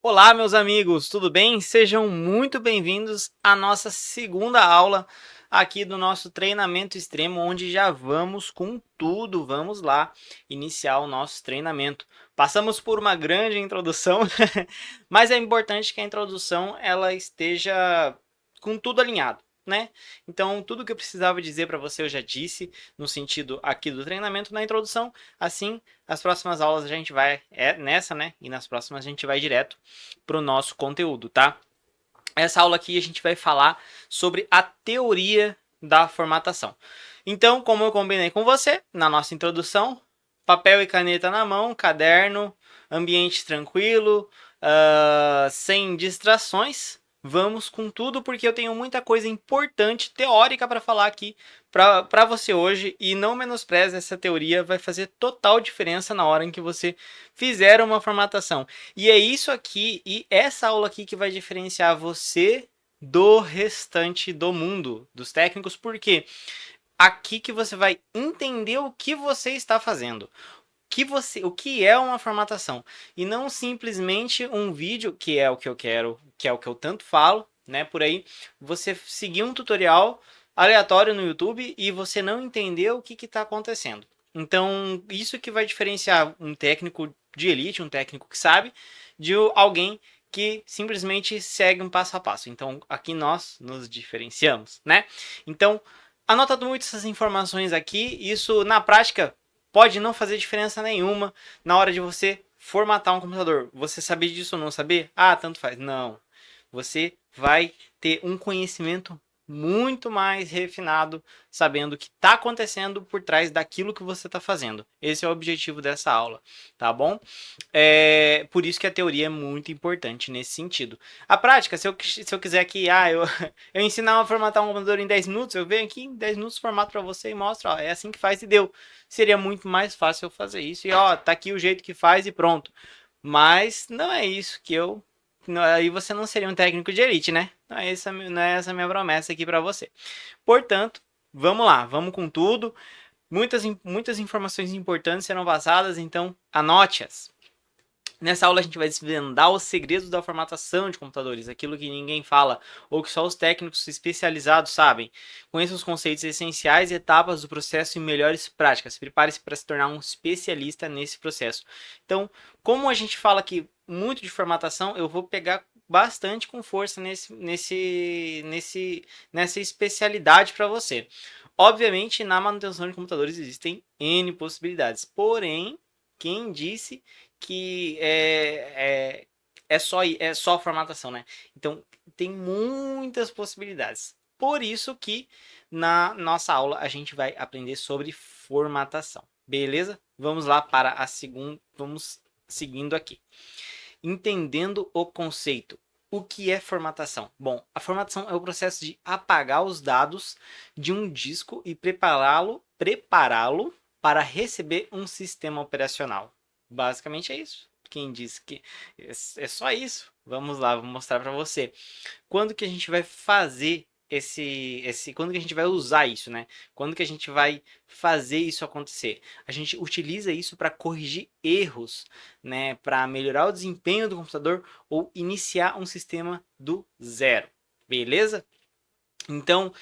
Olá, meus amigos, tudo bem? Sejam muito bem-vindos à nossa segunda aula aqui do nosso treinamento extremo, onde já vamos com tudo. Vamos lá iniciar o nosso treinamento. Passamos por uma grande introdução, mas é importante que a introdução ela esteja com tudo alinhado, né? Então, tudo que eu precisava dizer para você eu já disse no sentido aqui do treinamento na introdução. Assim, as próximas aulas a gente vai nessa, né? E nas próximas a gente vai direto para o nosso conteúdo, tá? Essa aula aqui a gente vai falar sobre a teoria da formatação. Então, como eu combinei com você na nossa introdução, papel e caneta na mão, caderno, ambiente tranquilo, sem distrações. Vamos com tudo, porque eu tenho muita coisa importante, teórica, para falar aqui para você hoje. E não menospreze essa teoria, vai fazer total diferença na hora em que você fizer uma formatação. E é isso aqui, e essa aula aqui que vai diferenciar você do restante do mundo, dos técnicos, porque aqui que você vai entender o que você está fazendo. O que é uma formatação e não simplesmente um vídeo, que é o que eu quero, que é o que eu tanto falo, né, por aí, você seguir um tutorial aleatório no YouTube e você não entender o que está acontecendo. Então, isso que vai diferenciar um técnico de elite, um técnico que sabe, de alguém que simplesmente segue um passo a passo. Então, aqui nós nos diferenciamos, né? Então, anota muito essas informações aqui, isso na prática pode não fazer diferença nenhuma na hora de você formatar um computador. Você saber disso ou não saber? Ah, tanto faz. Não. Você vai ter um conhecimento muito mais refinado, sabendo o que está acontecendo por trás daquilo que você está fazendo. Esse é o objetivo dessa aula, tá bom? Por isso que a teoria é muito importante nesse sentido. A prática, se eu quiser aqui, eu ensinar a formatar um computador em 10 minutos, eu venho aqui em 10 minutos, formato para você e mostro, ó, é assim que faz e deu. Seria muito mais fácil eu fazer isso e ó, tá aqui o jeito que faz e pronto. Mas não é isso que eu aí você não seria um técnico de elite, né? Não é essa a minha promessa aqui para você. Portanto, vamos lá, vamos com tudo. Muitas informações importantes serão passadas, então anote-as. Nessa aula a gente vai desvendar os segredos da formatação de computadores, aquilo que ninguém fala ou que só os técnicos especializados sabem. Conheça os conceitos essenciais e etapas do processo e melhores práticas. Prepare-se para se tornar um especialista nesse processo. Então, como a gente fala aqui muito de formatação, eu vou pegar bastante com força nessa especialidade para você. Obviamente, na manutenção de computadores existem N possibilidades, porém, quem disse que é só formatação, né? Então tem muitas possibilidades. Por isso que na nossa aula a gente vai aprender sobre formatação. Beleza? Vamos lá para a segunda. Vamos seguindo aqui. Entendendo o conceito. O que é formatação? Bom, a formatação é o processo de apagar os dados de um disco e prepará-lo para receber um sistema operacional. Basicamente é isso. Quem disse que é só isso? Vamos lá, vou mostrar para você. Quando que a gente vai fazer quando que a gente vai usar isso, né? Quando que a gente vai fazer isso acontecer? A gente utiliza isso para corrigir erros, né? Para melhorar o desempenho do computador ou iniciar um sistema do zero. Beleza? Então,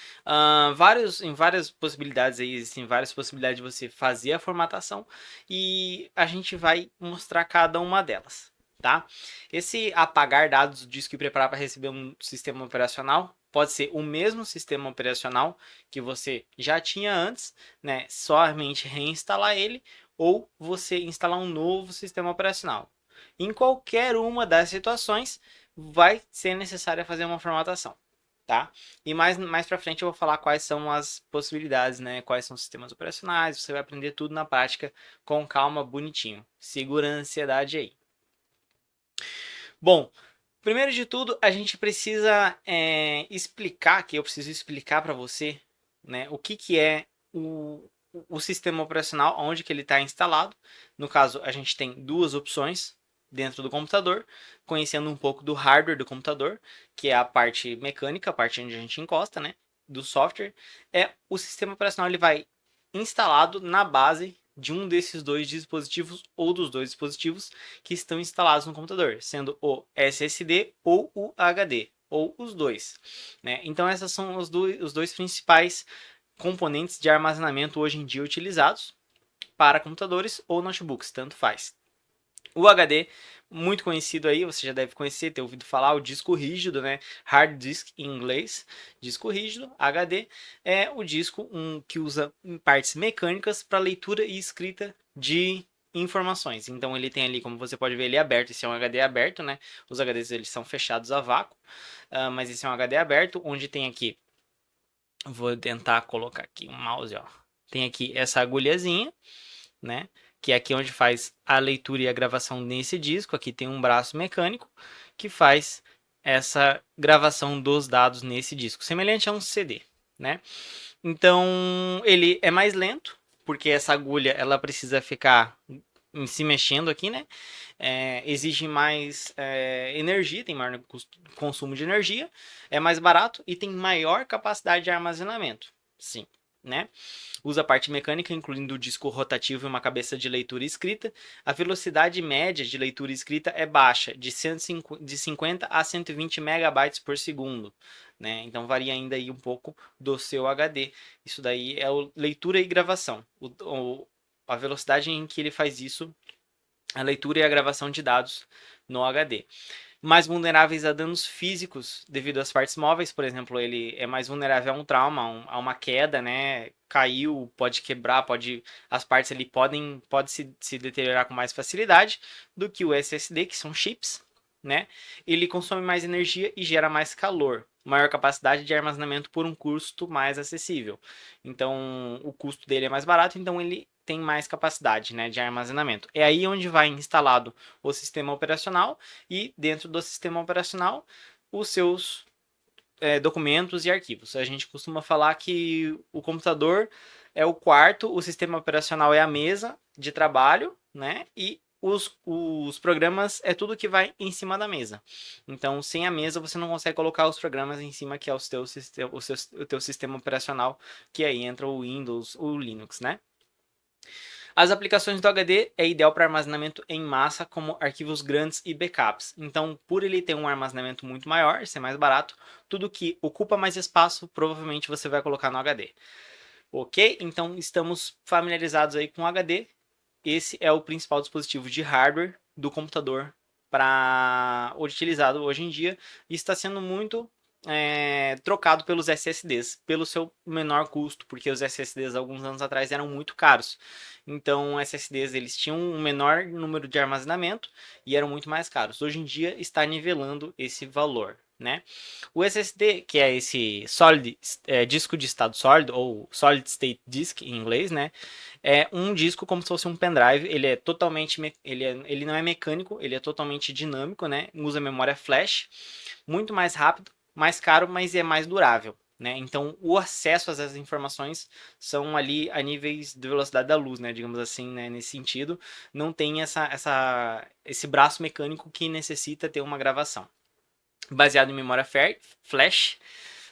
em várias possibilidades aí, existem várias possibilidades de você fazer a formatação e a gente vai mostrar cada uma delas, tá? Esse apagar dados do disco e preparar para receber um sistema operacional pode ser o mesmo sistema operacional que você já tinha antes, né? Somente reinstalar ele ou você instalar um novo sistema operacional. Em qualquer uma das situações, vai ser necessário fazer uma formatação. Tá? E mais para frente eu vou falar quais são as possibilidades, né? Quais são os sistemas operacionais. Você vai aprender tudo na prática com calma, bonitinho. Segura a ansiedade aí. Bom, primeiro de tudo, a gente precisa explicar, que eu preciso explicar para você, né? O que é o sistema operacional, onde que ele está instalado. No caso, a gente tem duas opções dentro do computador, conhecendo um pouco do hardware do computador, que é a parte mecânica, a parte onde a gente encosta, né, do software. O sistema operacional ele vai instalado na base de um desses dois dispositivos ou dos dois dispositivos que estão instalados no computador, sendo o SSD ou o HD, ou os dois, né? Então, essas são os dois principais componentes de armazenamento hoje em dia utilizados para computadores ou notebooks, tanto faz. O HD, muito conhecido aí, você já deve conhecer, ter ouvido falar, o disco rígido, né? Hard disk em inglês, disco rígido, HD, é o disco que usa partes mecânicas para leitura e escrita de informações. Então ele tem ali, como você pode ver, ele é aberto, esse é um HD aberto, né? Os HDs eles são fechados a vácuo, mas esse é um HD aberto, onde tem aqui, vou tentar colocar aqui um mouse, ó. Tem aqui essa agulhazinha, né? Que é aqui onde faz a leitura e a gravação nesse disco. Aqui tem um braço mecânico que faz essa gravação dos dados nesse disco, semelhante a um CD, né? Então ele é mais lento, porque essa agulha ela precisa ficar se mexendo aqui, né? Exige mais energia, tem maior consumo de energia, é mais barato e tem maior capacidade de armazenamento. Sim, né? Usa a parte mecânica, incluindo o disco rotativo e uma cabeça de leitura e escrita. A velocidade média de leitura e escrita é baixa, de 50 a 120 megabytes por segundo, né? Então varia ainda aí um pouco do seu HD. Isso daí é leitura e gravação. A velocidade em que ele faz isso, a leitura e a gravação de dados no HD. Mais vulneráveis a danos físicos devido às partes móveis, por exemplo, ele é mais vulnerável a um trauma, a uma queda, né? Caiu, pode quebrar, as partes ali podem se deteriorar com mais facilidade do que o SSD, que são chips, né? Ele consome mais energia e gera mais calor, maior capacidade de armazenamento por um custo mais acessível. Então, o custo dele é mais barato, então ele tem mais capacidade, né, de armazenamento. É aí onde vai instalado o sistema operacional e dentro do sistema operacional os seus documentos e arquivos. A gente costuma falar que o computador é o quarto, o sistema operacional é a mesa de trabalho, né? E os programas é tudo que vai em cima da mesa. Então, sem a mesa, você não consegue colocar os programas em cima, que é o teu sistema operacional, que aí entra o Windows, o Linux, né? As aplicações do HD é ideal para armazenamento em massa, como arquivos grandes e backups. Então, por ele ter um armazenamento muito maior, ser mais barato, tudo que ocupa mais espaço, provavelmente você vai colocar no HD. Ok? Então, estamos familiarizados aí com o HD. Esse é o principal dispositivo de hardware do computador para utilizado hoje em dia e está sendo muito trocado pelos SSDs, pelo seu menor custo, porque os SSDs alguns anos atrás eram muito caros. Então, SSDs eles tinham um menor número de armazenamento e eram muito mais caros. Hoje em dia está nivelando esse valor, né? O SSD, que é esse disco de estado sólido, ou Solid State Disk em inglês, né? É um disco como se fosse um pendrive. Ele é totalmente, ele não é mecânico, ele é totalmente dinâmico, né? Usa memória flash, muito mais rápido, mais caro, mas é mais durável, né? Então, o acesso às informações são ali a níveis de velocidade da luz, né? Digamos assim, né? Nesse sentido, não tem esse braço mecânico que necessita ter uma gravação. Baseado em memória flash,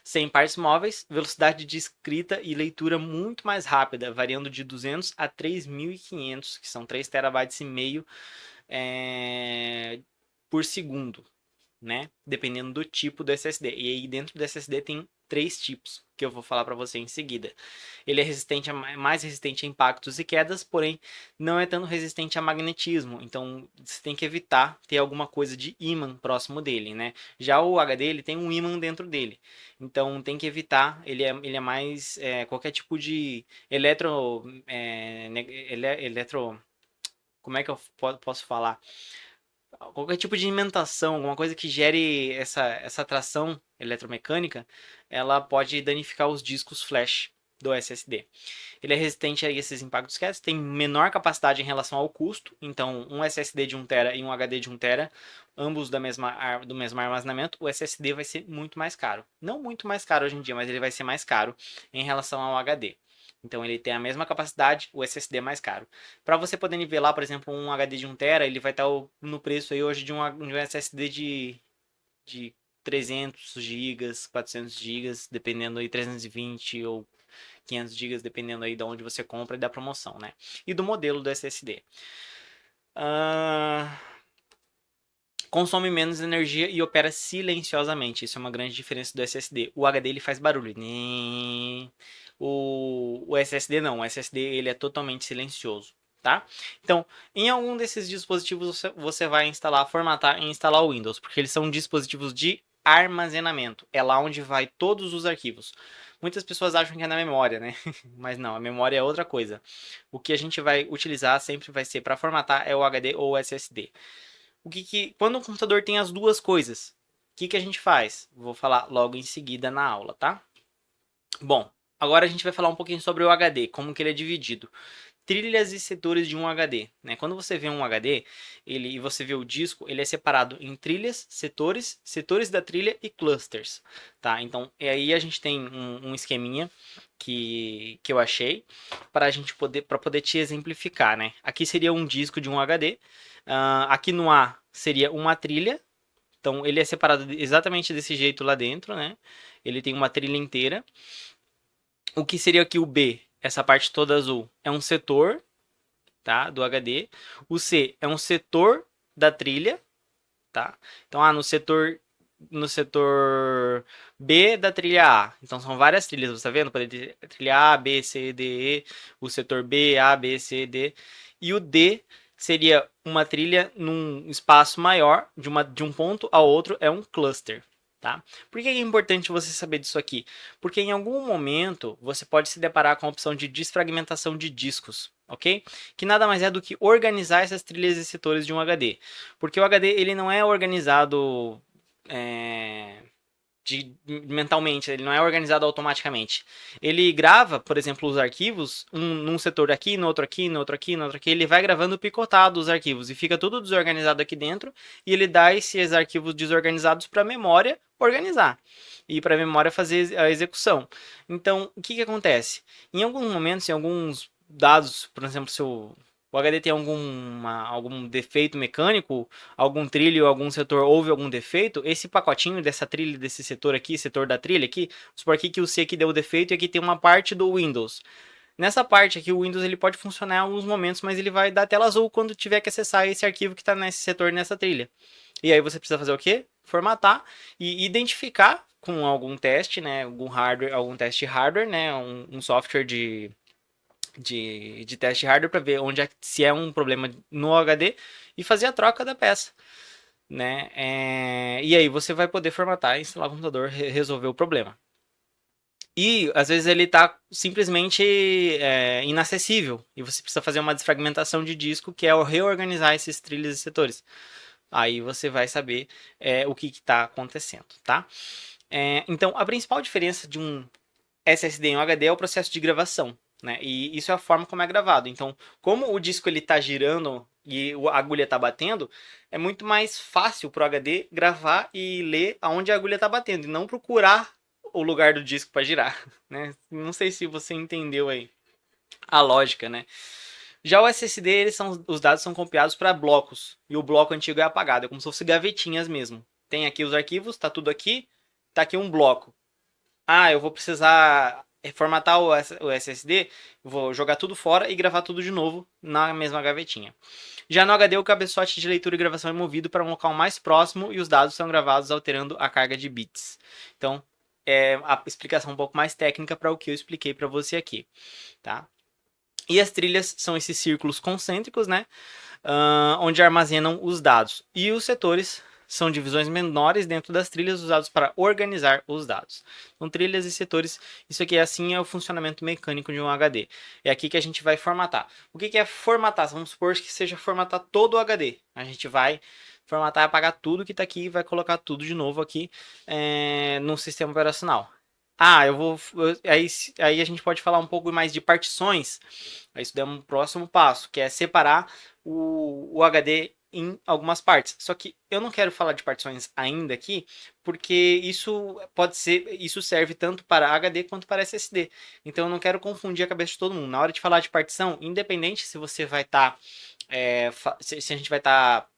sem partes móveis, velocidade de escrita e leitura muito mais rápida, variando de 200 a 3.500, que são 3 terabytes e meio por segundo, né? Dependendo do tipo do SSD. E aí dentro do SSD tem 3 tipos que eu vou falar para você em seguida. Ele é mais resistente a impactos e quedas, porém não é tão resistente a magnetismo. Então você tem que evitar ter alguma coisa de ímã próximo dele, né? Já o HD ele tem um ímã dentro dele, então tem que evitar. Ele é mais qualquer tipo de eletro, como é que eu posso falar? Qualquer tipo de imentação, alguma coisa que gere essa atração eletromecânica, ela pode danificar os discos flash do SSD. Ele é resistente a esses impactos quietos, tem menor capacidade em relação ao custo, então um SSD de 1 TB e um HD de 1 TB, ambos do mesmo armazenamento, o SSD vai ser muito mais caro. Não muito mais caro hoje em dia, mas ele vai ser mais caro em relação ao HD. Então ele tem a mesma capacidade, o SSD é mais caro. Para você poder nivelar, por exemplo, um HD de 1 TB, ele vai estar no preço aí hoje de um SSD de 300 GB, 400 GB, dependendo aí 320 ou 500 GB, dependendo aí de onde você compra e da promoção, né? E do modelo do SSD. Consome menos energia e opera silenciosamente. Isso é uma grande diferença do SSD. O HD ele faz barulho. O SSD não. O SSD ele é totalmente silencioso, tá? Então, em algum desses dispositivos você vai instalar, formatar e instalar o Windows, porque eles são dispositivos de armazenamento. É lá onde vai todos os arquivos. Muitas pessoas acham que é na memória, né? Mas não, a memória é outra coisa. O que a gente vai utilizar sempre vai ser para formatar é o HD ou o SSD. Quando o computador tem as duas coisas, o que a gente faz? Vou falar logo em seguida na aula, tá? Bom, agora a gente vai falar um pouquinho sobre o HD, como que ele é dividido. Trilhas e setores de um HD, né? Quando você vê um HD, e você vê o disco, ele é separado em trilhas, setores, setores da trilha e clusters, tá? Então, aí a gente tem um esqueminha que eu achei para poder te exemplificar, né? Aqui seria um disco de um HD, aqui no A seria uma trilha, então ele é separado exatamente desse jeito lá dentro, né? Ele tem uma trilha inteira. O que seria aqui o B? Essa parte toda azul é um setor, tá, do HD. O C é um setor da trilha, tá? Então, no setor B da trilha A. Então são várias trilhas, você tá vendo? Pode ter trilha A, B, C, D, E, o setor B, A, B, C, D. E o D seria uma trilha num espaço maior, de um ponto ao outro, é um cluster. Tá? Por que é importante você saber disso aqui? Porque em algum momento você pode se deparar com a opção de desfragmentação de discos, ok? Que nada mais é do que organizar essas trilhas e setores de um HD. Porque o HD ele não é organizado mentalmente, ele não é organizado automaticamente. Ele grava, por exemplo, os arquivos, num setor aqui, no outro aqui, no outro aqui, no outro aqui, ele vai gravando picotado os arquivos e fica tudo desorganizado aqui dentro e ele dá esses arquivos desorganizados para a memória organizar e para a memória fazer a execução. Então, o que acontece? Em alguns momentos, em alguns dados, por exemplo, se o HD tem algum defeito mecânico, algum trilho, algum setor houve algum defeito, esse pacotinho dessa trilha, desse setor aqui, setor da trilha aqui, supor aqui que o C aqui deu defeito e aqui tem uma parte do Windows. Nessa parte aqui, o Windows ele pode funcionar em alguns momentos, mas ele vai dar tela azul quando tiver que acessar esse arquivo que está nesse setor, nessa trilha. E aí você precisa fazer o quê? Formatar e identificar com algum teste, né, algum teste hardware, né, um software de teste hardware para ver se é um problema no HD e fazer a troca da peça, né? E aí você vai poder formatar, instalar o computador, resolver o problema. E às vezes ele está simplesmente inacessível e você precisa fazer uma desfragmentação de disco, que é o reorganizar esses trilhos e setores. Aí você vai saber o que está acontecendo, tá? Então a principal diferença de um SSD em um HD é o processo de gravação, né? E isso é a forma como é gravado. Então, como o disco ele está girando e a agulha está batendo, é muito mais fácil para o HD gravar e ler aonde a agulha está batendo e não procurar o lugar do disco para girar, né? Não sei se você entendeu aí a lógica, né? Já o SSD, os dados são copiados para blocos e o bloco antigo é apagado, é como se fosse gavetinhas mesmo. Tem aqui os arquivos, tá tudo aqui, tá aqui um bloco. Eu vou precisar formatar o SSD, vou jogar tudo fora e gravar tudo de novo na mesma gavetinha. Já no HD, o cabeçote de leitura e gravação é movido para um local mais próximo e os dados são gravados alterando a carga de bits. Então, é a explicação um pouco mais técnica para o que eu expliquei para você aqui, tá? E as trilhas são esses círculos concêntricos, né? Onde armazenam os dados. E os setores são divisões menores dentro das trilhas usados para organizar os dados. Então, trilhas e setores, isso aqui assim é o funcionamento mecânico de um HD. É aqui que a gente vai formatar. O que é formatar? Vamos supor que seja formatar todo o HD. A gente vai formatar, apagar tudo que está aqui e vai colocar tudo de novo aqui no sistema operacional. Aí a gente pode falar um pouco mais de partições. Isso é um próximo passo, que é separar o HD em algumas partes. Só que eu não quero falar de partições ainda aqui, porque isso serve tanto para HD quanto para SSD. Então eu não quero confundir a cabeça de todo mundo. Na hora de falar de partição, independente se você vai estar se a gente vai estar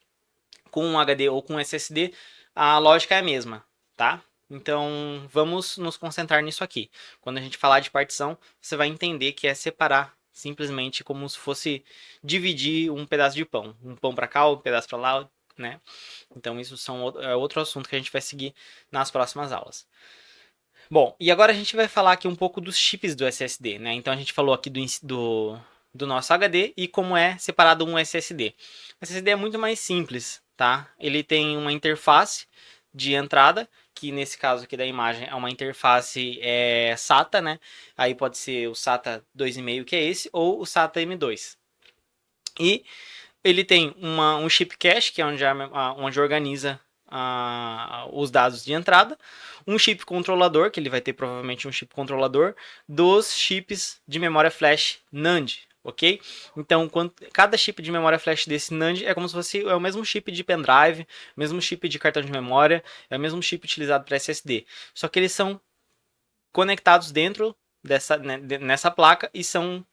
com um HD ou com um SSD, a lógica é a mesma, tá? Então, vamos nos concentrar nisso aqui. Quando a gente falar de partição, você vai entender que é separar simplesmente como se fosse dividir um pedaço de pão. Um pão para cá, um pedaço para lá, né? Então, isso é outro assunto que a gente vai seguir nas próximas aulas. Bom, e agora a gente vai falar aqui um pouco dos chips do SSD, né? Então, a gente falou aqui do nosso HD e como é separado um SSD. O SSD é muito mais simples, tá? Ele tem uma interface de entrada, que nesse caso aqui da imagem é uma interface SATA, né? Aí pode ser o SATA 2,5, que é esse, ou o SATA M2. E ele tem um chip cache, que é onde organiza os dados de entrada, um chip controlador, que ele vai ter provavelmente um chip controlador, dos chips de memória flash NAND, ok? Então, cada chip de memória flash desse NAND é como se fosse o mesmo chip de pendrive, mesmo chip de cartão de memória, é o mesmo chip utilizado para SSD. Só que eles são conectados dentro nessa placa e são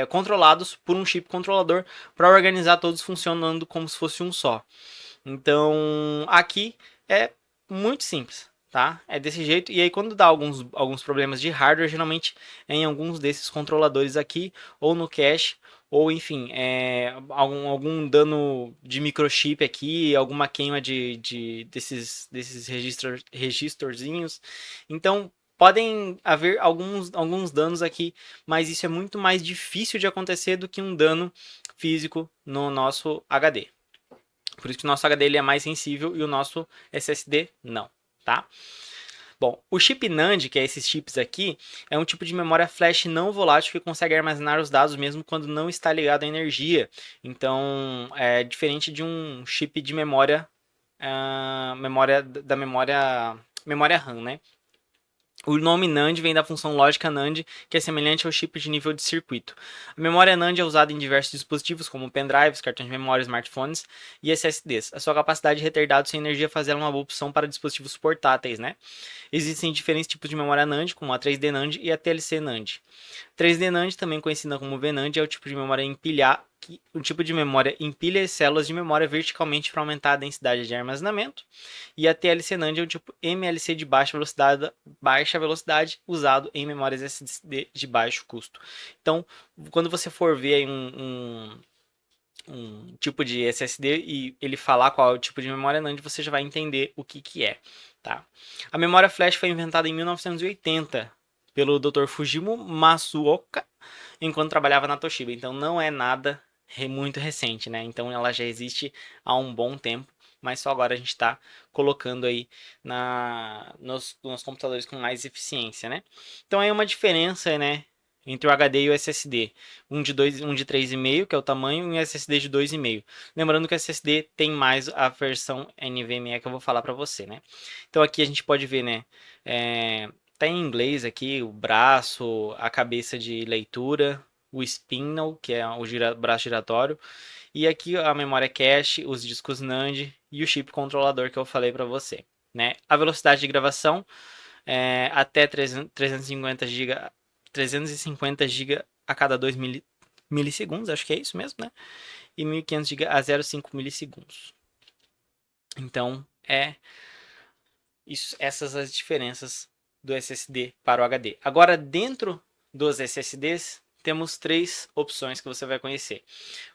controlados por um chip controlador para organizar todos funcionando como se fosse um só. Então, aqui é muito simples, tá? É desse jeito. E aí, quando dá alguns problemas de hardware, geralmente é em alguns desses controladores aqui, ou no cache, ou enfim, algum dano de microchip aqui, alguma queima desses registorzinhos. Então, podem haver alguns danos aqui, mas isso é muito mais difícil de acontecer do que um dano físico no nosso HD. Por isso que o nosso HD ele é mais sensível e o nosso SSD não, tá? Bom, o chip NAND, que é esses chips aqui, é um tipo de memória flash não volátil que consegue armazenar os dados mesmo quando não está ligado à energia. Então, é diferente de um chip de memória, memória RAM, né? O nome NAND vem da função lógica NAND, que é semelhante ao chip de nível de circuito. A memória NAND é usada em diversos dispositivos, como pendrives, cartões de memória, smartphones e SSDs. A sua capacidade de reter dados sem energia faz ela uma boa opção para dispositivos portáteis, né? Existem diferentes tipos de memória NAND, como a 3D NAND e a TLC NAND. 3D NAND, também conhecida como VNAND, é o tipo de memória empilha as células de memória verticalmente para aumentar a densidade de armazenamento. E a TLC NAND é o tipo MLC de baixa velocidade usado em memórias SSD de baixo custo. Então, quando você for ver aí um tipo de SSD e ele falar qual é o tipo de memória NAND, você já vai entender o que é. Tá? A memória flash foi inventada em 1980 pelo Dr. Fujimo Masuoka, enquanto trabalhava na Toshiba. Então não é nada muito recente, né? Então ela já existe há um bom tempo, mas só agora a gente está colocando aí nos computadores com mais eficiência, né? Então aí uma diferença, né, entre o HD e o SSD. Um de 3,5, que é o tamanho, e um SSD de 2,5. Lembrando que o SSD tem mais a versão NVMe que eu vou falar para você, né? Então aqui a gente pode ver, né, tá em inglês aqui o braço, a cabeça de leitura, o spindle, que é o braço giratório, e aqui a memória cache, os discos NAND e o chip controlador que eu falei para você, né? A velocidade de gravação até 350 GB 350 GB a cada 2 milissegundos, acho que é isso mesmo, né? E 1500 GB a 0,5 milissegundos. Então, essas as diferenças do SSD para o HD. Agora, dentro dos SSDs, temos três opções que você vai conhecer.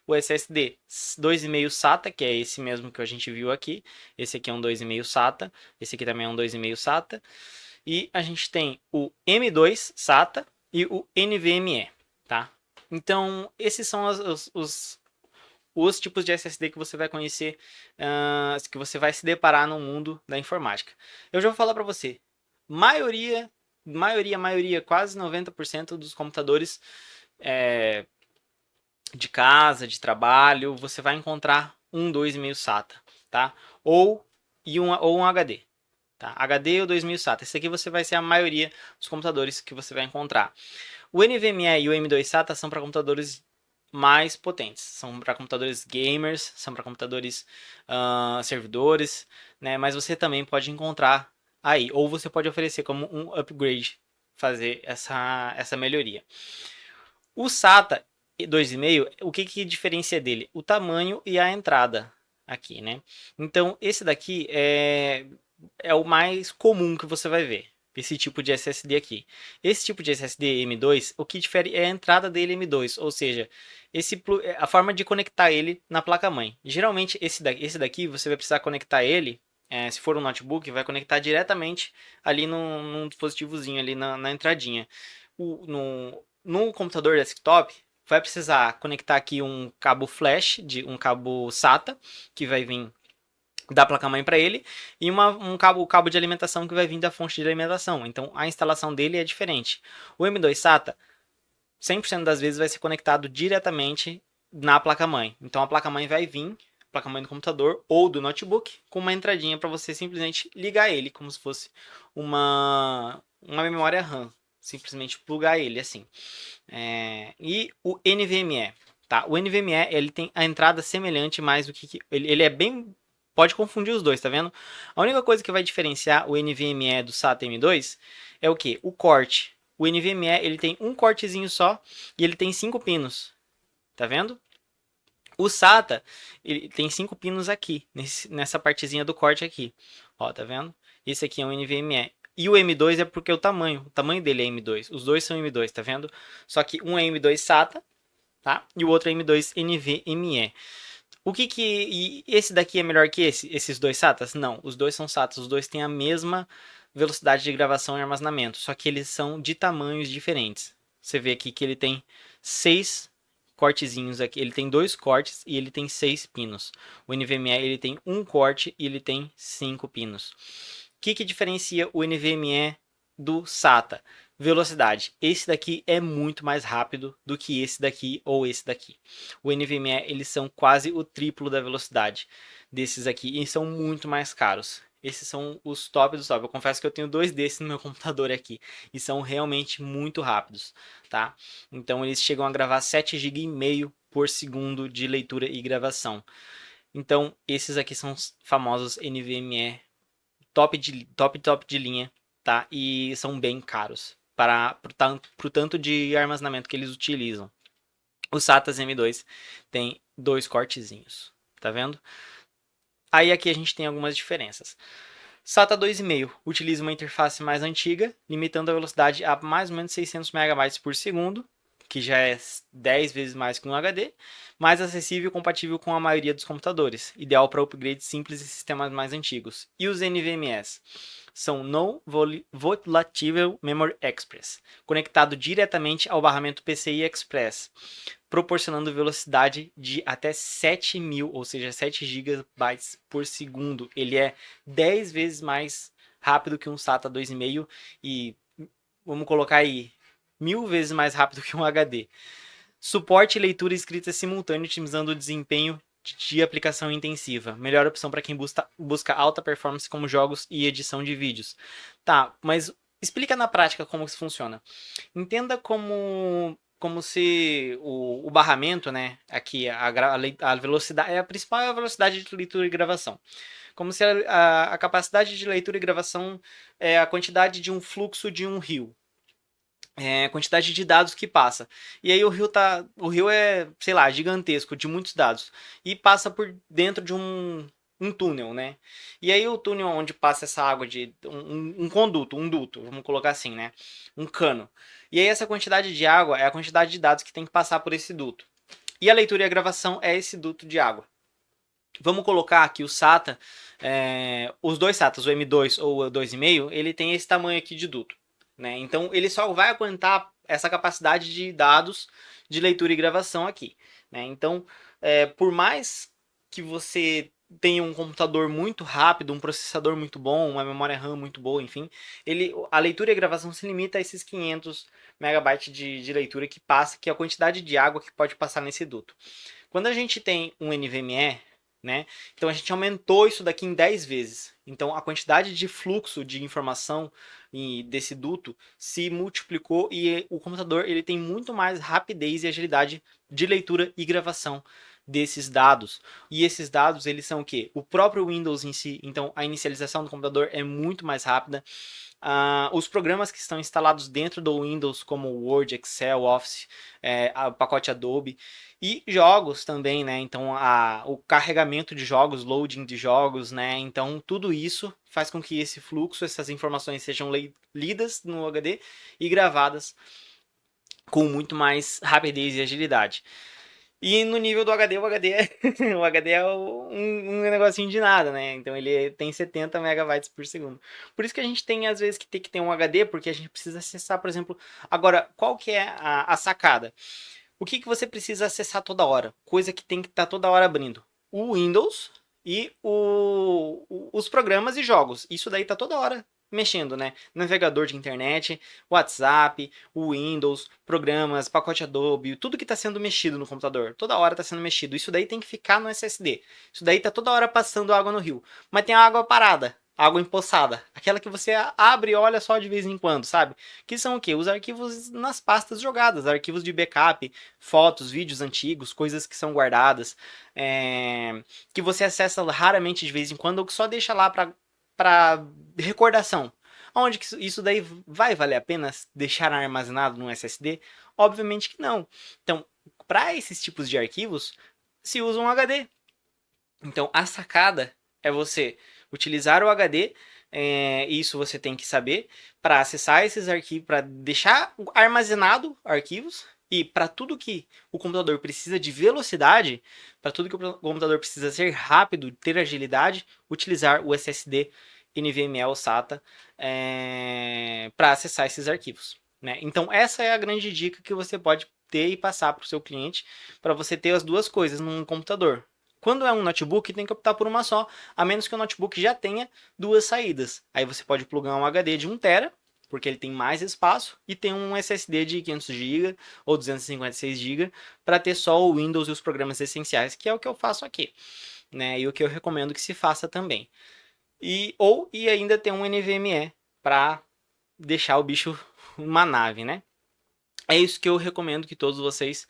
O SSD 2,5 SATA, que é esse mesmo que a gente viu aqui. Esse aqui é um 2,5 SATA. Esse aqui também é um 2,5 SATA. E a gente tem o M2 SATA e o NVMe, tá? Então, esses são os tipos de SSD que você vai conhecer, que você vai se deparar no mundo da informática. Eu já vou falar para você, maioria, quase 90% dos computadores de casa, de trabalho, você vai encontrar um 2,5 SATA, tá? Ou um HD. Tá? HD ou 2000 SATA. Esse aqui vai ser a maioria dos computadores que você vai encontrar. O NVMe e o M2 SATA são para computadores mais potentes. São para computadores gamers, são para computadores servidores, né? Mas você também pode encontrar aí. Ou você pode oferecer como um upgrade, fazer essa melhoria. O SATA 2,5, o que diferencia dele? O tamanho e a entrada aqui, né? Então, esse daqui é o mais comum que você vai ver. Esse tipo de SSD aqui. Esse tipo de SSD M2, o que difere é a entrada dele M2, ou seja, a forma de conectar ele na placa-mãe. Geralmente esse daqui você vai precisar conectar ele, se for um notebook, vai conectar diretamente ali num dispositivozinho ali na entradinha. No computador desktop, vai precisar conectar aqui um cabo flash, um cabo SATA, que vai vir da placa-mãe para ele, e o cabo de alimentação que vai vir da fonte de alimentação. Então a instalação dele é diferente. O M2 SATA, 100% das vezes vai ser conectado diretamente na placa-mãe. Então a placa-mãe vai vir, placa-mãe do computador ou do notebook, com uma entradinha para você simplesmente ligar ele, como se fosse uma memória RAM. Simplesmente plugar ele assim. E o NVMe, tá? O NVMe ele tem a entrada semelhante, mais do que ele é bem. Pode confundir os dois, tá vendo? A única coisa que vai diferenciar o NVMe do SATA M2 é o que? O corte. O NVMe ele tem um cortezinho só e ele tem 5 pinos, tá vendo? O SATA ele tem 5 pinos aqui, nessa partezinha do corte aqui, ó, tá vendo? Esse aqui é um NVMe. E o M2 é porque o tamanho dele é M2. Os dois são M2, tá vendo? Só que um é M2 SATA, tá? E o outro é M2 NVMe. E esse daqui é melhor que esses dois SATAs? Não, os dois são SATAs, os dois têm a mesma velocidade de gravação e armazenamento, só que eles são de tamanhos diferentes. Você vê aqui que ele tem 6 cortezinhos aqui, ele tem 2 cortes e ele tem 6 pinos. O NVMe ele tem um corte e ele tem 5 pinos. O que diferencia o NVMe do SATA? Velocidade. Esse daqui é muito mais rápido do que esse daqui ou esse daqui. O NVMe eles são quase o triplo da velocidade desses aqui e são muito mais caros. Esses são os top dos top. Eu confesso que eu tenho 2 desses no meu computador aqui e são realmente muito rápidos, tá? Então eles chegam a gravar 7,5 GB por segundo de leitura e gravação. Então esses aqui são os famosos NVMe top de linha, tá? E são bem caros para o tanto de armazenamento que eles utilizam. O SATAs M2 tem 2 cortezinhos, tá vendo? Aí aqui a gente tem algumas diferenças. SATA 2,5 utiliza uma interface mais antiga, limitando a velocidade a mais ou menos 600 MB por segundo, que já é 10 vezes mais que um HD, mais acessível e compatível com a maioria dos computadores, ideal para upgrades simples e sistemas mais antigos. E os NVMe's são No Volatile Memory Express, conectado diretamente ao barramento PCI Express, proporcionando velocidade de até 7.000, ou seja, 7 GB por segundo. Ele é 10 vezes mais rápido que um SATA 2,5 e vamos colocar aí 1000 vezes mais rápido que um HD. Suporte leitura e escrita simultânea, otimizando o desempenho de aplicação intensiva. Melhor opção para quem busca alta performance como jogos e edição de vídeos. Tá, mas explica na prática como isso funciona. Entenda como se o barramento, né, aqui a velocidade, a principal é a velocidade de leitura e gravação. Como se a capacidade de leitura e gravação é a quantidade de um fluxo de um rio. A quantidade de dados que passa. E aí o rio é, sei lá, gigantesco, de muitos dados. E passa por dentro de um túnel, né? E aí o túnel onde passa essa água de um conduto, um duto, vamos colocar assim, né? Um cano. E aí essa quantidade de água é a quantidade de dados que tem que passar por esse duto. E a leitura e a gravação é esse duto de água. Vamos colocar aqui o SATA, os dois SATAs, o M2 ou o 2,5, ele tem esse tamanho aqui de duto. Né? Então ele só vai aguentar essa capacidade de dados de leitura e gravação aqui. Né? Então, por mais que você tenha um computador muito rápido, um processador muito bom, uma memória RAM muito boa, enfim, a leitura e a gravação se limita a esses 500 MB de leitura que passa, que é a quantidade de água que pode passar nesse duto. Quando a gente tem um NVMe, né? Então a gente aumentou isso daqui em 10 vezes. Então a quantidade de fluxo de informação desse duto se multiplicou e o computador ele tem muito mais rapidez e agilidade de leitura e gravação desses dados. E esses dados, eles são o quê? O próprio Windows em si. Então, a inicialização do computador é muito mais rápida. Os programas que estão instalados dentro do Windows, como Word, Excel, Office, o pacote Adobe, e jogos também, né? Então, o carregamento de jogos, loading de jogos, né? Então, tudo isso faz com que esse fluxo, essas informações sejam lidas no HD e gravadas com muito mais rapidez e agilidade. E no nível do HD, o HD é um negocinho de nada, né? Então ele tem 70 megabytes por segundo. Por isso que a gente tem, às vezes, que ter um HD, porque a gente precisa acessar, por exemplo... Agora, qual que é a sacada? O que você precisa acessar toda hora? Coisa que tem que estar toda hora abrindo. O Windows e os programas e jogos. Isso daí tá toda hora mexendo, né? Navegador de internet, WhatsApp, o Windows, programas, pacote Adobe, tudo que está sendo mexido no computador. Toda hora está sendo mexido. Isso daí tem que ficar no SSD. Isso daí tá toda hora passando água no rio. Mas tem a água parada. Água empoçada. Aquela que você abre e olha só de vez em quando, sabe? Que são o quê? Os arquivos nas pastas jogadas. Arquivos de backup, fotos, vídeos antigos, coisas que são guardadas. Que você acessa raramente de vez em quando ou que só deixa lá para recordação. Onde que isso daí vai valer a pena deixar armazenado no SSD? Obviamente que não. Então, para esses tipos de arquivos, se usa um HD. Então, a sacada é você utilizar o HD, isso você tem que saber, para acessar esses arquivos, para deixar armazenado arquivos, e para tudo que o computador precisa de velocidade, para tudo que o computador precisa ser rápido, ter agilidade, utilizar o SSD NVMe ou SATA para acessar esses arquivos, né? Então essa é a grande dica que você pode ter e passar para o seu cliente, para você ter as duas coisas num computador. Quando é um notebook, tem que optar por uma só, a menos que o notebook já tenha duas saídas. Aí você pode plugar um HD de 1 TB, porque ele tem mais espaço, e tem um SSD de 500 GB ou 256 GB para ter só o Windows e os programas essenciais, que é o que eu faço aqui, né? E o que eu recomendo que se faça também. E ainda ter um NVMe para deixar o bicho uma nave, né? É isso que eu recomendo que todos vocês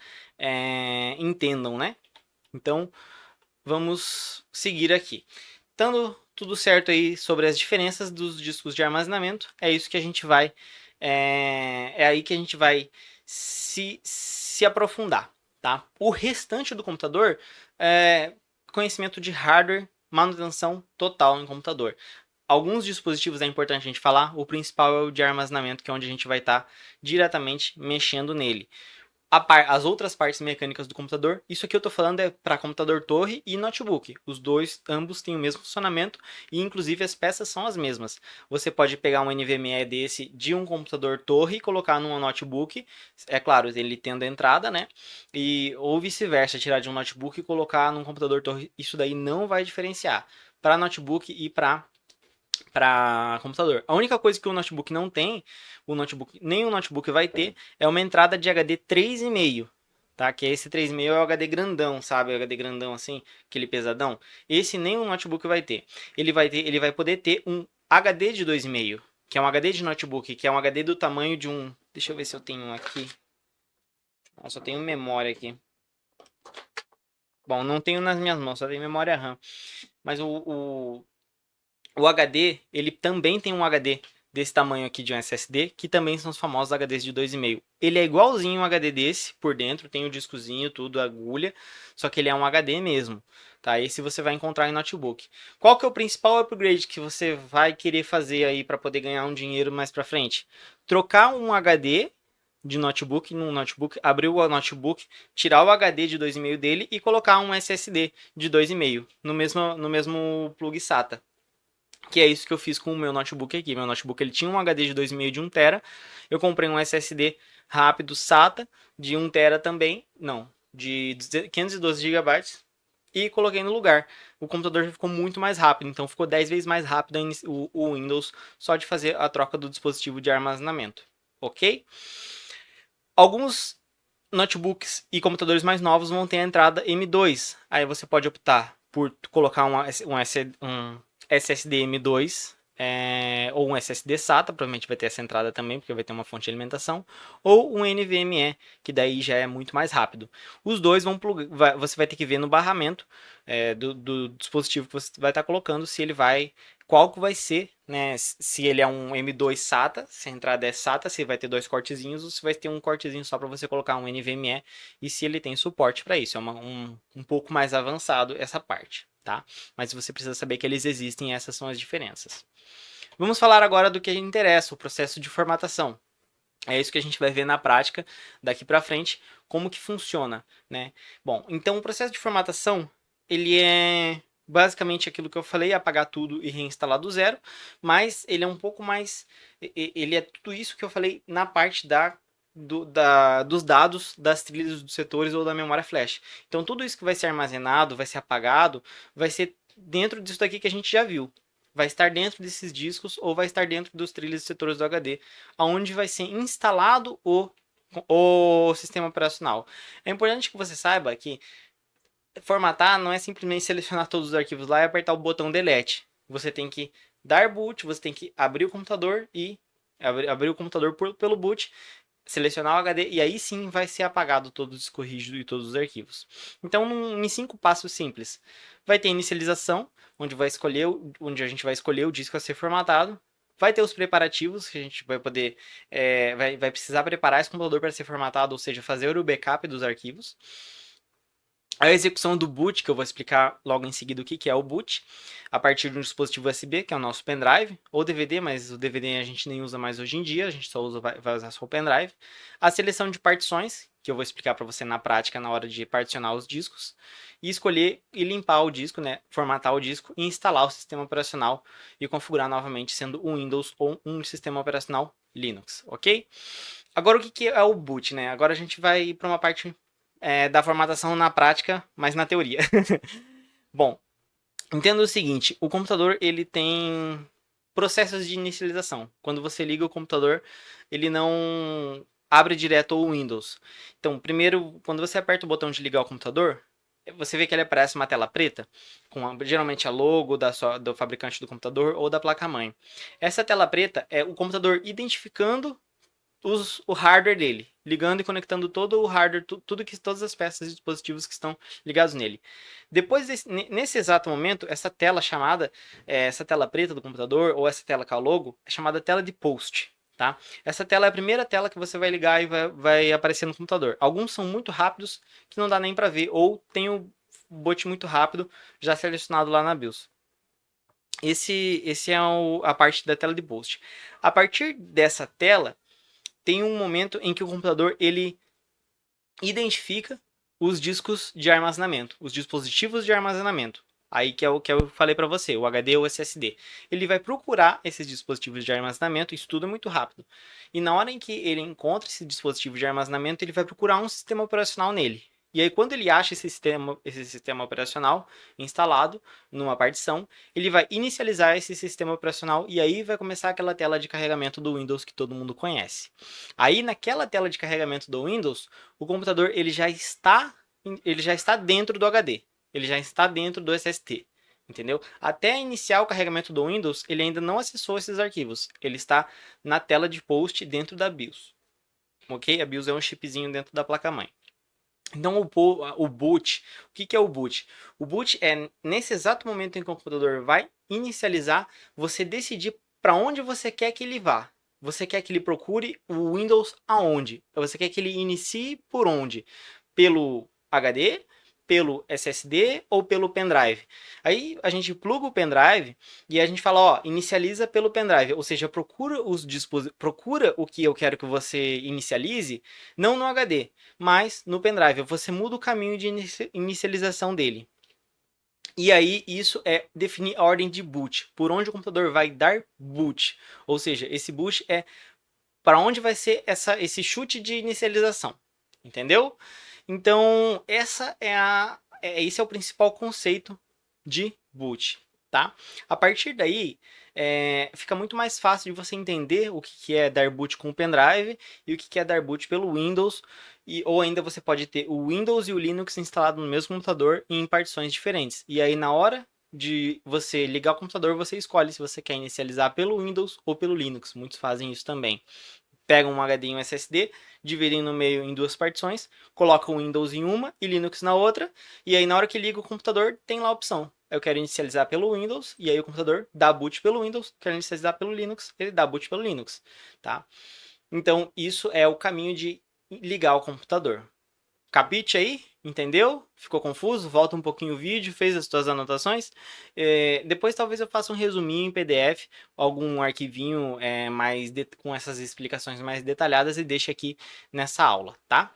entendam, né? Então, vamos seguir aqui. Estando tudo certo aí sobre as diferenças dos discos de armazenamento, é isso que a gente vai... aí que a gente vai se aprofundar, tá? O restante do computador é conhecimento de hardware, manutenção total no computador. Alguns dispositivos é importante a gente falar, o principal é o de armazenamento, que é onde a gente vai estar diretamente mexendo nele. As outras partes mecânicas do computador, isso aqui eu estou falando é para computador torre e notebook. Os dois, ambos têm o mesmo funcionamento e inclusive as peças são as mesmas. Você pode pegar um NVMe desse de um computador torre e colocar num notebook, é claro, ele tendo a entrada, né? Ou vice-versa, tirar de um notebook e colocar num computador torre, isso daí não vai diferenciar para notebook e para computador. A única coisa que o notebook não tem, nem o notebook vai ter, é uma entrada de HD 3,5, tá? Que esse 3,5 é o HD grandão, sabe? O HD grandão assim, aquele pesadão. Esse nem o notebook vai ter. Ele vai poder ter um HD de 2,5, que é um HD de notebook, que é um HD do tamanho de um... Deixa eu ver se eu tenho um aqui. Eu só tenho memória aqui. Bom, não tenho nas minhas mãos, só tenho memória RAM. Mas o HD, ele também tem um HD desse tamanho aqui de um SSD, que também são os famosos HDs de 2,5. Ele é igualzinho um HD desse por dentro, tem o discozinho, tudo, agulha, só que ele é um HD mesmo, tá? Esse você vai encontrar em notebook. Qual que é o principal upgrade que você vai querer fazer aí para poder ganhar um dinheiro mais para frente? Trocar um HD de notebook num notebook, abrir o notebook, tirar o HD de 2,5 dele e colocar um SSD de 2,5 no mesmo plug SATA. Que é isso que eu fiz com o meu notebook aqui. Meu notebook ele tinha um HD de 2,5 de 1 TB. Eu comprei um SSD rápido SATA de 1 TB também. Não, de 512 GB. E coloquei no lugar. O computador ficou muito mais rápido. Então ficou 10 vezes mais rápido o Windows só de fazer a troca do dispositivo de armazenamento. Ok? Alguns notebooks e computadores mais novos vão ter a entrada M2. Aí você pode optar por colocar um SSD M2 ou um SSD SATA, provavelmente vai ter essa entrada também, porque vai ter uma fonte de alimentação, ou um NVMe, que daí já é muito mais rápido. Os dois você vai ter que ver no barramento do dispositivo que você vai estar colocando, se ele vai, qual que vai ser, né? Se ele é um M2 SATA, se a entrada é SATA, se vai ter dois cortezinhos, ou se vai ter um cortezinho só para você colocar um NVMe, e se ele tem suporte para isso. É um pouco mais avançado essa parte, tá? Mas você precisa saber que eles existem e essas são as diferenças. Vamos falar agora do que interessa, o processo de formatação. É isso que a gente vai ver na prática daqui para frente, como que funciona, né? Bom, então o processo de formatação, ele é basicamente aquilo que eu falei, apagar tudo e reinstalar do zero, mas ele é um pouco mais, ele é tudo isso que eu falei na parte dos dados das trilhas dos setores ou da memória flash. Então tudo isso que vai ser armazenado, vai ser apagado, vai ser dentro disso daqui que a gente já viu. Vai estar dentro desses discos ou vai estar dentro dos trilhos e setores do HD, onde vai ser instalado o sistema operacional. É importante que você saiba que formatar não é simplesmente selecionar todos os arquivos lá e apertar o botão delete. Você tem que dar boot, você tem que abrir o computador e abrir o computador pelo boot, selecionar o HD e aí sim vai ser apagado todo o disco rígido e todos os arquivos. Então, em 5 passos simples, vai ter inicialização, onde a gente vai escolher o disco a ser formatado. Vai ter os preparativos, que a gente vai poder, vai precisar preparar esse computador para ser formatado, ou seja, fazer o backup dos arquivos. A execução do boot, que eu vou explicar logo em seguida o que é o boot, a partir de um dispositivo USB, que é o nosso pendrive, ou DVD, mas o DVD a gente nem usa mais hoje em dia, a gente só vai usar só o pendrive. A seleção de partições, que eu vou explicar para você na prática na hora de particionar os discos, e escolher e limpar o disco, né, formatar o disco e instalar o sistema operacional e configurar novamente sendo o Windows ou um sistema operacional Linux, ok? Agora o que é o boot, né? Agora a gente vai para uma parte da formatação na prática, mas na teoria. Bom, entenda o seguinte, o computador ele tem processos de inicialização. Quando você liga o computador, ele não abre direto o Windows. Então, primeiro, quando você aperta o botão de ligar o computador, você vê que ele aparece uma tela preta, com geralmente a logo do fabricante do computador ou da placa-mãe. Essa tela preta é o computador identificando o hardware dele, ligando e conectando todo o hardware, todas as peças e dispositivos que estão ligados nele. Depois nesse exato momento, essa tela chamada, essa tela preta do computador ou essa tela com a logo, é chamada tela de post. Tá? Essa tela é a primeira tela que você vai ligar e vai aparecer no computador. Alguns são muito rápidos que não dá nem para ver, ou tem o boot muito rápido já selecionado lá na BIOS. Esse é a parte da tela de post. A partir dessa tela, tem um momento em que o computador ele identifica os discos de armazenamento, os dispositivos de armazenamento. Aí que é o que eu falei para você, o HD ou o SSD. Ele vai procurar esses dispositivos de armazenamento, isso tudo é muito rápido. E na hora em que ele encontra esse dispositivo de armazenamento, ele vai procurar um sistema operacional nele. E aí, quando ele acha esse sistema operacional instalado numa partição, ele vai inicializar esse sistema operacional e aí vai começar aquela tela de carregamento do Windows que todo mundo conhece. Aí, naquela tela de carregamento do Windows, o computador ele já está dentro do HD, ele já está dentro do SSD. Entendeu? Até iniciar o carregamento do Windows, ele ainda não acessou esses arquivos. Ele está na tela de post dentro da BIOS. Ok? A BIOS é um chipzinho dentro da placa-mãe. Então, o boot, o que é o boot? O boot é nesse exato momento em que o computador vai inicializar, você decidir para onde você quer que ele vá. Você quer que ele procure o Windows aonde? Você quer que ele inicie por onde? Pelo HD, pelo SSD ou pelo pendrive? Aí a gente pluga o pendrive e a gente fala, ó, inicializa pelo pendrive, ou seja, procura o que eu quero que você inicialize, não no HD, mas no pendrive. Você muda o caminho de inicialização dele. E aí, isso é definir a ordem de boot, por onde o computador vai dar boot. Ou seja, esse boot é para onde vai ser esse chute de inicialização. Entendeu? Então, esse é o principal conceito de boot. Tá? A partir daí, fica muito mais fácil de você entender o que é dar boot com o pendrive e o que é dar boot pelo Windows, ou ainda você pode ter o Windows e o Linux instalado no mesmo computador em partições diferentes. E aí na hora de você ligar o computador, você escolhe se você quer inicializar pelo Windows ou pelo Linux. Muitos fazem isso também. Pegam um HD e um SSD, dividem no meio em duas partições, colocam o Windows em uma e Linux na outra, e aí na hora que liga o computador, tem lá a opção. Eu quero inicializar pelo Windows, e aí o computador dá boot pelo Windows, quero inicializar pelo Linux, ele dá boot pelo Linux, tá? Então, isso é o caminho de ligar o computador. Capite aí? Entendeu? Ficou confuso? Volta um pouquinho o vídeo, fez as suas anotações. Depois talvez eu faça um resuminho em PDF, algum arquivinho com essas explicações mais detalhadas e deixe aqui nessa aula, tá?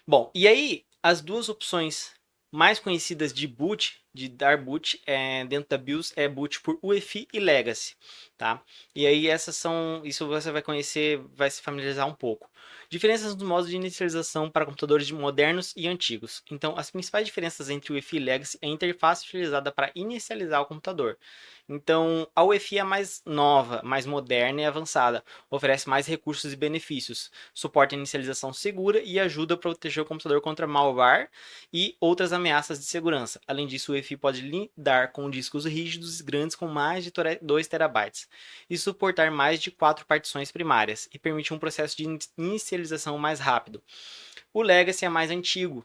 Bom, e aí as duas opções mais conhecidas de boot, de dar boot dentro da BIOS é boot por UEFI e Legacy, tá? E aí isso você vai conhecer, vai se familiarizar um pouco. Diferenças nos modos de inicialização para computadores modernos e antigos. Então, as principais diferenças entre UEFI e Legacy é a interface utilizada para inicializar o computador. Então, a UEFI é mais nova, mais moderna e avançada, oferece mais recursos e benefícios, suporta inicialização segura e ajuda a proteger o computador contra malware e outras ameaças de segurança. Além disso, o UEFI pode lidar com discos rígidos grandes com mais de 2 terabytes e suportar mais de 4 partições primárias e permite um processo de inicialização mais rápido. O Legacy é mais antigo,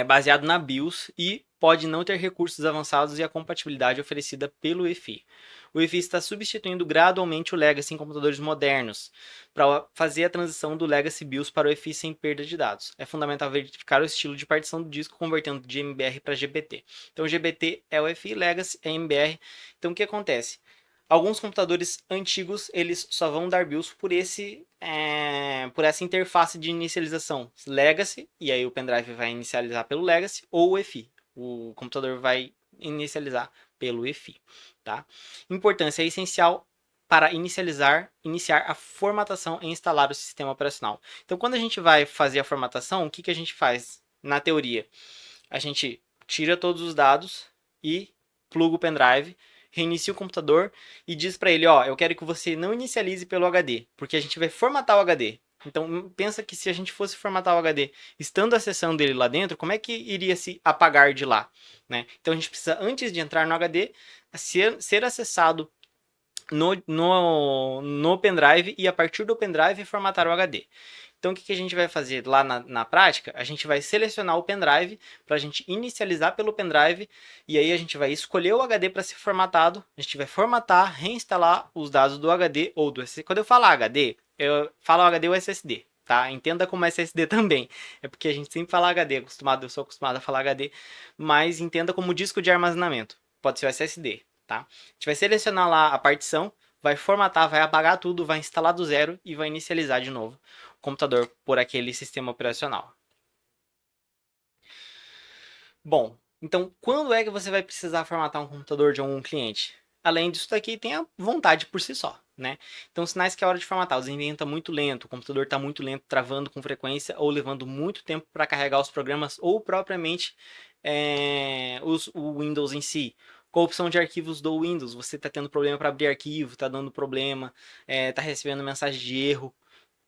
baseado na BIOS e pode não ter recursos avançados e a compatibilidade oferecida pelo UEFI. O UEFI está substituindo gradualmente o Legacy em computadores modernos para fazer a transição do Legacy BIOS para o UEFI sem perda de dados. É fundamental verificar o estilo de partição do disco convertendo de MBR para GBT. Então, GBT é UEFI, Legacy é MBR. Então, o que acontece? Alguns computadores antigos eles só vão dar BIOS por essa interface de inicialização Legacy, e aí o pendrive vai inicializar pelo Legacy, ou o EFI. O computador vai inicializar pelo EFI. Tá? Importância é essencial para iniciar a formatação e instalar o sistema operacional. Então, quando a gente vai fazer a formatação, o que a gente faz na teoria? A gente tira todos os dados e pluga o pendrive, reinicia o computador e diz para ele, ó, eu quero que você não inicialize pelo HD, porque a gente vai formatar o HD. Então, pensa que se a gente fosse formatar o HD estando acessando ele lá dentro, como é que iria se apagar de lá? Né? Então, a gente precisa, antes de entrar no HD, ser acessado no pendrive e a partir do pendrive formatar o HD. Então, o que a gente vai fazer lá na prática? A gente vai selecionar o pendrive para a gente inicializar pelo pendrive e aí a gente vai escolher o HD para ser formatado. A gente vai formatar, reinstalar os dados do HD ou do SSD. Quando eu falo HD, eu falo HD ou SSD. Tá? Entenda como SSD também. É porque a gente sempre fala HD, eu sou acostumado a falar HD, mas entenda como disco de armazenamento. Pode ser o SSD. Tá? A gente vai selecionar lá a partição, vai formatar, vai apagar tudo, vai instalar do zero e vai inicializar de novo o computador por aquele sistema operacional. Bom, então quando é que você vai precisar formatar um computador de algum cliente? Além disso daqui, tem a vontade por si só, né? Então, sinais que é hora de formatar. O desempenho está muito lento, o computador está muito lento, travando com frequência ou levando muito tempo para carregar os programas ou propriamente o Windows em si. Corrupção de arquivos do Windows, você está tendo problema para abrir arquivo, está dando problema, está recebendo mensagem de erro.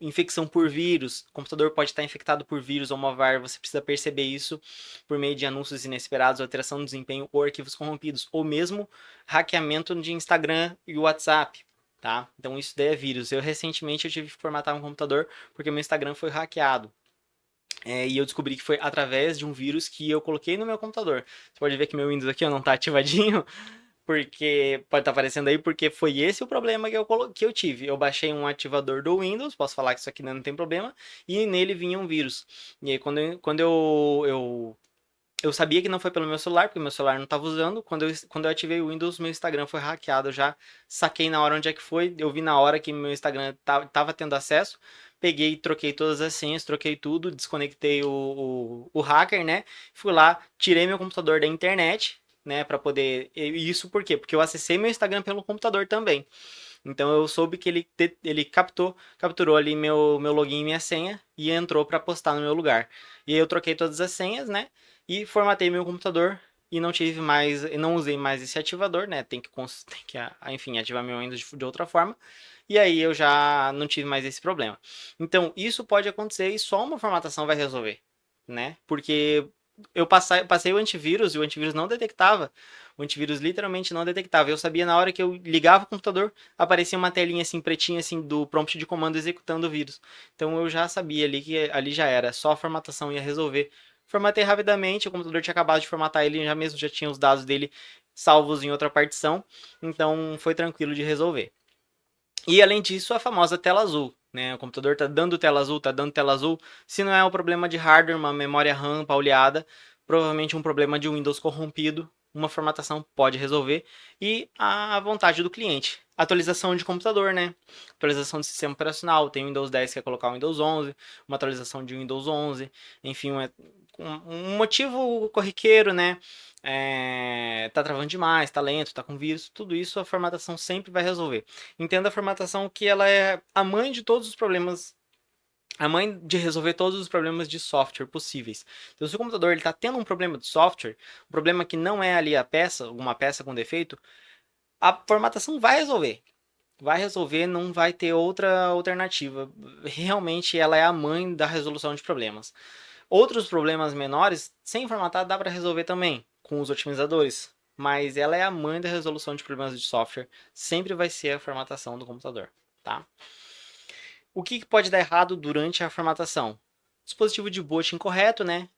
Infecção por vírus, o computador pode estar infectado por vírus ou malware, você precisa perceber isso por meio de anúncios inesperados, alteração do desempenho ou arquivos corrompidos, ou mesmo hackeamento de Instagram e WhatsApp, tá? Então isso daí é vírus. Recentemente eu tive que formatar um computador porque meu Instagram foi hackeado. E eu descobri que foi através de um vírus que eu coloquei no meu computador. Você pode ver que meu Windows aqui não está ativadinho, porque pode estar aparecendo aí, porque foi esse o problema que eu tive. Eu baixei um ativador do Windows, posso falar que isso aqui não tem problema, e nele vinha um vírus. E aí quando eu sabia que não foi pelo meu celular, porque meu celular não estava usando, quando eu ativei o Windows, meu Instagram foi hackeado. Eu já saquei na hora onde é que foi, eu vi na hora que meu Instagram estava tendo acesso, peguei, troquei todas as senhas, troquei tudo, desconectei o hacker, né? Fui lá, tirei meu computador da internet, né, para poder. Isso por quê? Porque eu acessei meu Instagram pelo computador também. Então eu soube que ele capturou ali meu login e minha senha e entrou para postar no meu lugar. E aí eu troquei todas as senhas, né? E formatei meu computador e não usei mais esse ativador, né? Enfim, ativar meu Windows de outra forma. E aí eu já não tive mais esse problema. Então, isso pode acontecer e só uma formatação vai resolver, né? Porque eu passei o antivírus e o antivírus não detectava. O antivírus literalmente não detectava. Eu sabia na hora que eu ligava o computador, aparecia uma telinha assim pretinha assim do prompt de comando executando o vírus. Então eu já sabia ali que ali já era, só a formatação ia resolver. Formatei rapidamente, o computador tinha acabado de formatar ele, já mesmo já tinha os dados dele salvos em outra partição, então foi tranquilo de resolver. E além disso, a famosa tela azul. Né? O computador está dando tela azul, está dando tela azul. Se não é um problema de hardware, uma memória RAM pauleada, provavelmente um problema de Windows corrompido, uma formatação pode resolver. E a vontade do cliente. Atualização de computador, né? Atualização de sistema operacional. Tem Windows 10 que quer colocar o Windows 11, uma atualização de Windows 11. Enfim, um motivo corriqueiro, né? Tá travando demais, tá lento, tá com vírus. Tudo isso a formatação sempre vai resolver. Entenda a formatação que ela é a mãe de todos os problemas, a mãe de resolver todos os problemas de software possíveis. Então, se o computador está tendo um problema de software, um problema que não é ali a peça, alguma peça com defeito, a formatação vai resolver. Vai resolver, não vai ter outra alternativa. Realmente, ela é a mãe da resolução de problemas. Outros problemas menores, sem formatar, dá para resolver também com os otimizadores. Mas ela é a mãe da resolução de problemas de software. Sempre vai ser a formatação do computador, tá? O que pode dar errado durante a formatação? Dispositivo de boot incorreto, né?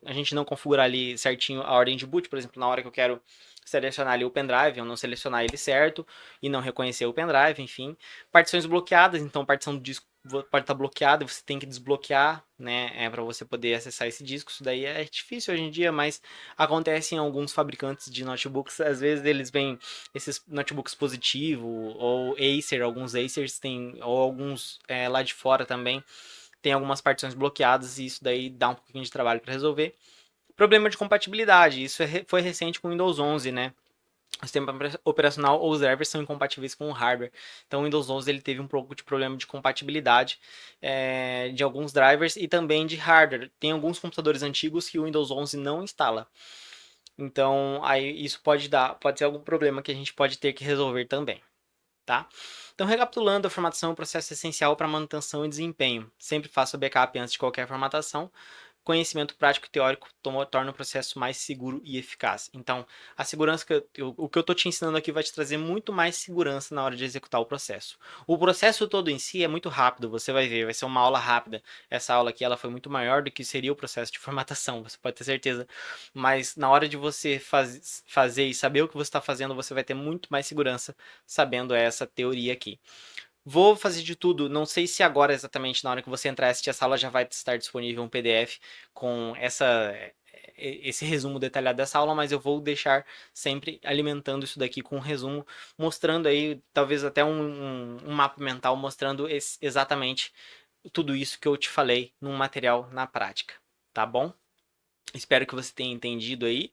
A gente não configura ali certinho a ordem de boot, por exemplo, na hora que eu quero selecionar ali o pendrive, eu não selecionar ele certo e não reconhecer o pendrive, enfim. Partições bloqueadas, então a partição do disco pode estar bloqueada, você tem que desbloquear, né, para você poder acessar esse disco. Isso daí é difícil hoje em dia, mas acontece em alguns fabricantes de notebooks. Às vezes eles vêm esses notebooks positivo ou Acer, alguns Acers tem, ou alguns lá de fora também tem algumas partições bloqueadas e isso daí dá um pouquinho de trabalho para resolver. Problema de compatibilidade, isso foi recente com o Windows 11, né? O sistema operacional ou os drivers são incompatíveis com o hardware. Então o Windows 11 ele teve um pouco de problema de compatibilidade de alguns drivers e também de hardware. Tem alguns computadores antigos que o Windows 11 não instala. Então aí isso pode ser algum problema que a gente pode ter que resolver também. Tá? Então, recapitulando, a formatação é um processo essencial para manutenção e desempenho. Sempre faça o backup antes de qualquer formatação. Conhecimento prático e teórico torna o processo mais seguro e eficaz. Então, a segurança o que eu estou te ensinando aqui vai te trazer muito mais segurança na hora de executar o processo. O processo todo em si é muito rápido, você vai ver, vai ser uma aula rápida. Essa aula aqui ela foi muito maior do que seria o processo de formatação, você pode ter certeza. Mas na hora de você fazer e saber o que você está fazendo, você vai ter muito mais segurança sabendo essa teoria aqui. Vou fazer de tudo, não sei se agora exatamente na hora que você entrar e assistir essa aula já vai estar disponível um PDF com esse resumo detalhado dessa aula, mas eu vou deixar sempre alimentando isso daqui com um resumo, mostrando aí, talvez até um mapa mental, mostrando exatamente tudo isso que eu te falei num material na prática, tá bom? Espero que você tenha entendido aí.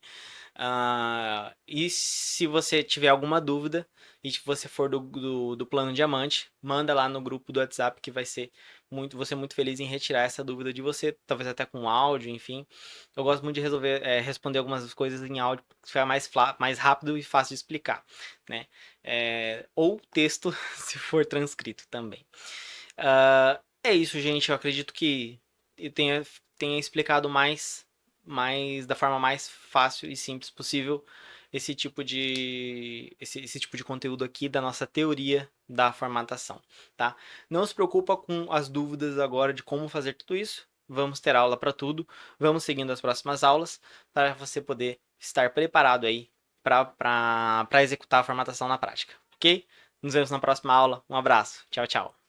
E se você tiver alguma dúvida e se você for do plano diamante, manda lá no grupo do WhatsApp que vou ser muito feliz em retirar essa dúvida de você, talvez até com áudio, enfim. Eu gosto muito de responder algumas coisas em áudio, porque fica mais rápido e fácil de explicar, né? Ou texto, se for transcrito também. É isso, gente. Eu acredito que eu tenha explicado da forma mais fácil e simples possível esse tipo de conteúdo aqui da nossa teoria da formatação, tá? Não se preocupa com as dúvidas agora de como fazer tudo isso. Vamos ter aula para tudo. Vamos seguindo as próximas aulas para você poder estar preparado aí para executar a formatação na prática, ok? Nos vemos na próxima aula. Um abraço. Tchau, tchau.